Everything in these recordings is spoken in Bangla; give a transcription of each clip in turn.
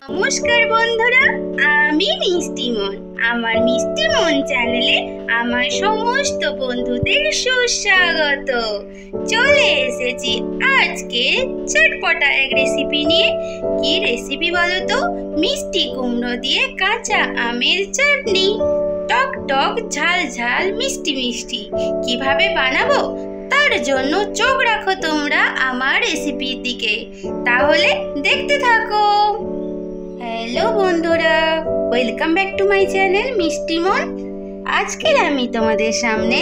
নমস্কার বন্ধুরা, আমি মিষ্টি মন। আমার মিষ্টি মন চ্যানেলে আমার সমস্ত বন্ধুদের সুস্বাগত। চলে এসেছি আজকে চটপটা এক রেসিপি নিয়ে। কি রেসিপি বলো তো? মিষ্টি কুমড়ো দিয়ে কাঁচা আমের চাটনি। টক টক ঝাল ঝাল মিষ্টি মিষ্টি কিভাবে বানাবো তার জন্য চোখ রাখো তোমরা আমার রেসিপির দিকে। তাহলে দেখতে থাকো। হ্যালো বন্ধুরা, welcome back to my channel মিষ্টি মন। আজকে আমি তোমাদের সামনে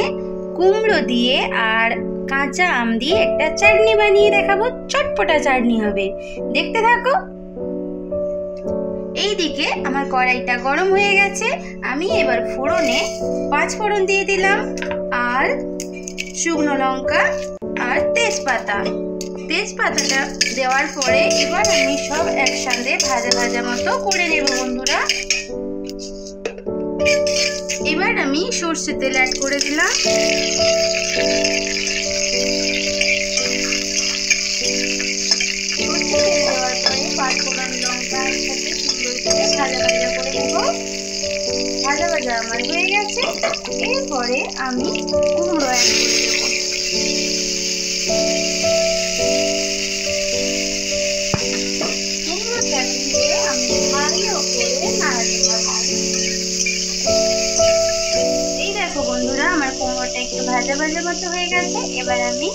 কুমড়ো দিয়ে আর কাঁচা আম দিয়ে একটা চাটনি বানিয়ে দেখাবো। চটপটা চাটনি হবে, দেখতে থাকো। এইদিকে আমার কড়াইটা গরম হয়ে গেছে। আমি এবার ফোড়নে 5 ফোড়ন দিয়ে দিলাম, আর শুকনো লঙ্কা আর তেজপাতাটা দেওয়ার পরে এবার আমি সব একসাথে ভাজা ভাজা মতো করে নেব বন্ধুরা। এবার আমি সরষের তেল অ্যাড করে দিলাম। সরষের তেল দেওয়ার পরে 5 ফোড়ন লঙ্কা একসাথে সুন্দর করে ভাজা ভাজা করে নেব। ভাজা ভাজা আমার হয়ে গেছে। এরপরে আমি কুমড়ো অ্যাড করে দেবো। কুমড়োটা দিয়ে আমি ভালো করে নাড়তে থাকবো। এই দেখো বন্ধুরা, আমার কুমড়োটা একটু ভাজা ভাজা মতো হয়ে গেছে। এবার আমি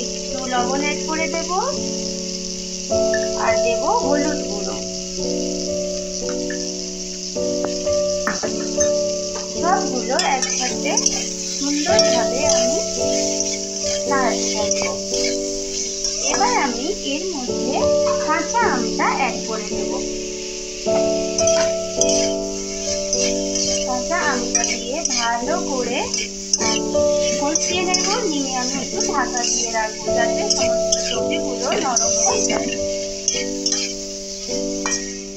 একটু লবণ অ্যাড করে দেব, আর দেব হলুদ গুঁড়ো। সবগুলো একসাথে সুন্দরভাবে আমি নাড়তে থাকবো। এবার আমি এর মধ্যে কাঁচা আমটা অ্যাড করে দেব। কাঁচা আমটা দিয়ে ভালো করে কষিয়ে নেব। নিয়ে আমি একটু ঢাকা দিয়ে রাখবো যাতে সমস্ত সবজিগুলো নরম হয়ে যায়।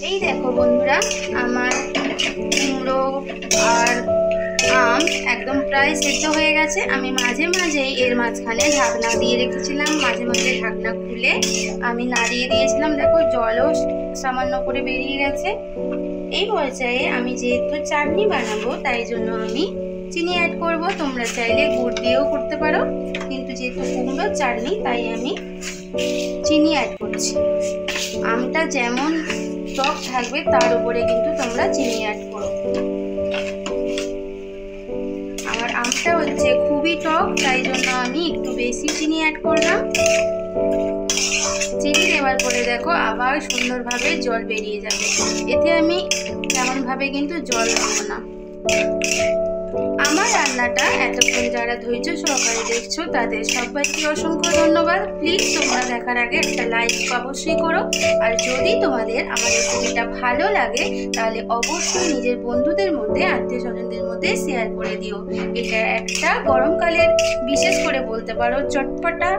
এই দেখো বন্ধুরা, আমার কুমড়ো আর আম একদম প্রায় সেদ্ধ হয়ে গেছে। আমি মাঝে মাঝে এর মাঝখানে ঢাকনা দিয়ে রেখেছিলাম, মাঝে মাঝে ঢাকনা খুলে আমি নাড়িয়ে দিয়েছিলাম। দেখো জলও সামান্য করে বেরিয়ে গেছে। এই পর্যায়ে আমি যেহেতু চাটনি বানাবো তাই জন্য আমি চিনি অ্যাড করব। তোমরা চাইলে গুড় দিয়েও করতে পারো, কিন্তু যেহেতু কুমড়োর চাটনি তাই আমি চিনি অ্যাড করছি। আমটা যেমন টক থাকবে তার উপরে কিন্তু তোমরা চিনি অ্যাড করো। আমার আমটা হচ্ছে খুবই টক, তাই জন্য আমি একটু বেশি চিনি অ্যাড করলাম। চিনি দেওয়ার পরে দেখো আবার সুন্দরভাবে জল বেরিয়ে যাবে। এতে আমি তেমনভাবে কিন্তু জল দেবো না। আমার রান্নাটা এতক্ষণ যারা ধৈর্য সহকারে দেখছো তাদের সবাইকে অসংখ্য ধন্যবাদ। প্লিজ তোমরা দেখার আগে একটা লাইক অবশ্যই করো। আর যদি তোমাদের আমার রেসিপিটা ভালো লাগে তাহলে অবশ্যই নিজের বন্ধুদের মধ্যে, আত্মীয় স্বজনদের মধ্যে শেয়ার করে দিও। এটা একটা গরমকালের বিশেষ করে বলতে পারো চটপটা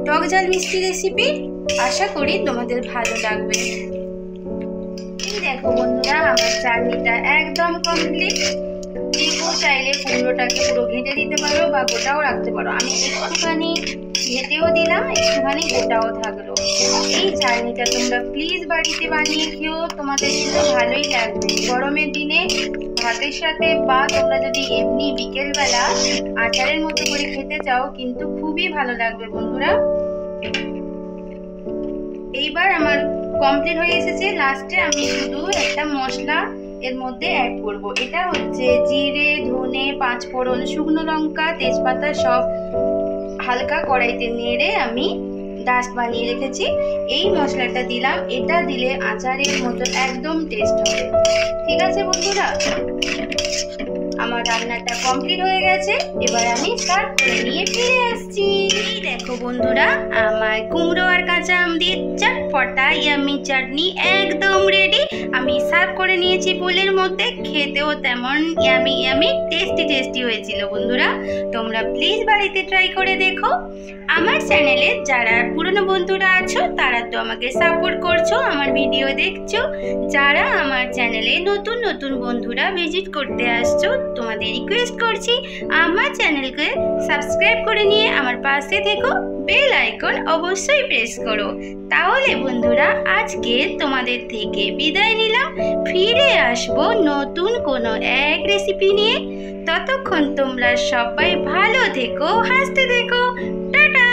টক ঝাল মিষ্টি রেসিপি। আশা করি তোমাদের ভালো লাগবে। এই দেখো বন্ধুরা, আমার চাটনিটা একদম কমপ্লিট। কেউ চাইলে কুমড়োটাকে পুরো ঘেঁটে দিতে পারো বা গোটাও রাখতে পারো। আমি একটুখানি ঘেঁটেও দিলাম, একটুখানি গোটাও থাকলো। এই চাটনিটা তোমরা প্লিজ বাড়িতে বানিয়ে খেও, তোমাদের কিন্তু ভালোই লাগবে। গরমের দিনে ভাতের সাথে বা তোমরা যদি এমনি বিকেলবেলা আচারের মতো করে খেতে চাও কিন্তু খুবই ভালো লাগবে বন্ধুরা। এইবার আমার কমপ্লিট হয়ে এসেছে। লাস্টে আমি শুধু একটা মশলা এর মধ্যে অ্যাড করব। এটা হচ্ছে জিরে, ধনে, 5 ফোড়ন, শুকনো লঙ্কা, তেজপাতা সব হালকা কড়াইতে নেড়ে আমি ডাস্ট বানিয়ে রেখেছি। এই মশলাটা দিলাম। এটা দিলে আচারের মতো একদম টেস্ট হবে। ঠিক আছে বন্ধুরা, আমার রান্নাটা কমপ্লিট হয়ে গেছে। এবার আমি সার্ভ করে নিয়ে ফিরে আসছি। এই দেখো বন্ধুরা, আমার কুমড়ো আর কাঁচা আম দিয়ে চটপটা চটপটা ইয়ামি চাটনি একদম রেডি। আমি সার্ভ করে নিয়েছি বোলের মধ্যে। খেতেও তেমন ইয়ামি টেস্টি হয়েছিল বন্ধুরা। তোমরা প্লিজ বাড়িতে ট্রাই করে দেখো। আমার চ্যানেলে যারা পুরনো বন্ধুরা আছো তারা তো আমাকে সাপোর্ট করছো, আমার ভিডিও দেখছো। যারা আমার চ্যানেলে নতুন বন্ধুরা ভিজিট করতে আসছো, তোমাদের রিকোয়েস্ট করছি আমার চ্যানেলকে সাবস্ক্রাইব করে নিয়ে আমার পাশে থেকো, বেল আইকন অবশ্যই প্রেস করো। তাহলে বন্ধুরা আজকে তোমাদের থেকে বিদায় নিলাম। ফিরে আসবো নতুন কোনো এক রেসিপি নিয়ে। ততক্ষণ তোমরা সবাই ভালো থেকো, হাসতে থেকো। টাটা।